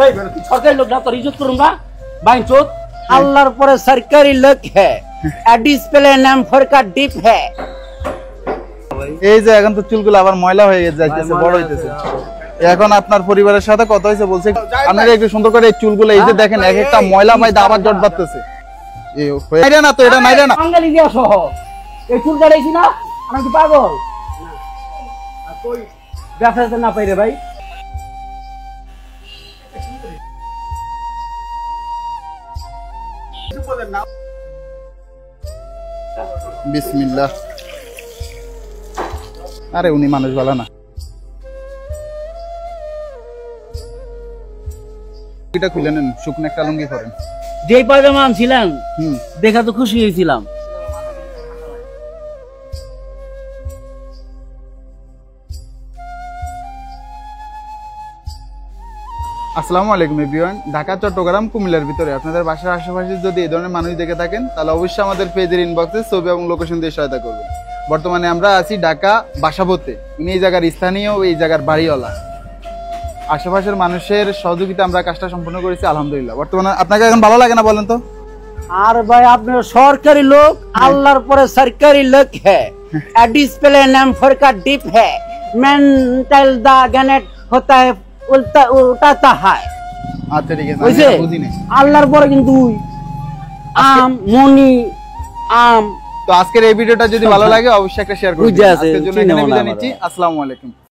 এই সরকারি লোক না, তোর ইজ্জত করুন না বাইন চোদ। আল্লাহর পরে সরকারি লোক হ্যাঁ, ডিসপ্লে নাম ফরকা ডিপ হ্যাঁ। এই যে এখন তো চুলগুলো আবার ময়লা হয়ে যাইতেছে, বড় হইতেছে। এখন আপনার পরিবারের সাথে কথা হয়েছে, বলছে আপনারা একটু সুন্দর করে এই চুলগুলো, এই যে দেখেন এক একটা ময়লা ভাই আবার জট বাঁধতেছে। এই না তো এটা নাই না বাঙালি দিয়া সহ এই চুল কাটাইছি না, আমি কি পাগল? ব্যবসা না পাই রে ভাই। বিসমিল্লাহ। আরে উনি মানুষ ভালো না। এটা খুলে নেন, শুকনো একটা লুঙ্গি করেন। যেই পায়জামা আনছিলেন দেখা তো খুশি হয়েছিলাম। আসসালামু আলাইকুম এভরিওয়ান। ঢাকা, চট্টগ্রাম, কুমিল্লার ভিতরে আপনাদের বাসার আশেপাশে যদি এই ধরনের মানুষ দেখে থাকেন তাহলে অবশ্যই আমাদের পেজের ইনবক্সে ছবি এবং লোকেশন দিয়ে সহায়তা করবেন। বর্তমানে আমরা আছি ঢাকা বাসাবোতে। উনি এই জায়গার স্থানীয়, এই জায়গার বাড়িওয়ালা। আশেপাশের মানুষের সহযোগিতা আমরা কাজটা সম্পূর্ণ করেছি আলহামদুলিল্লাহ। বর্তমানে আপনাকে এখন ভালো লাগে না বলেন তো? আর ভাই আপনার সরকারি লোক, আল্লাহর পরে সরকারি লোক হ্যাঁ, ডিসপ্লে নাম ফরকা ডিপ হ্যাঁ, মেন্টাল দা গ্যানেট होता है उल्टाता है। আচ্ছা ঠিক আছে, বুঝছে? আল্লাহর পরে কিন্তু আম মনি আম। তো আজকের এই ভিডিওটা যদি ভালো লাগে অবশ্যই একটা শেয়ার করবেন। আজকের জন্য এখানে বিদায় নিচ্ছি। আসসালামু আলাইকুম।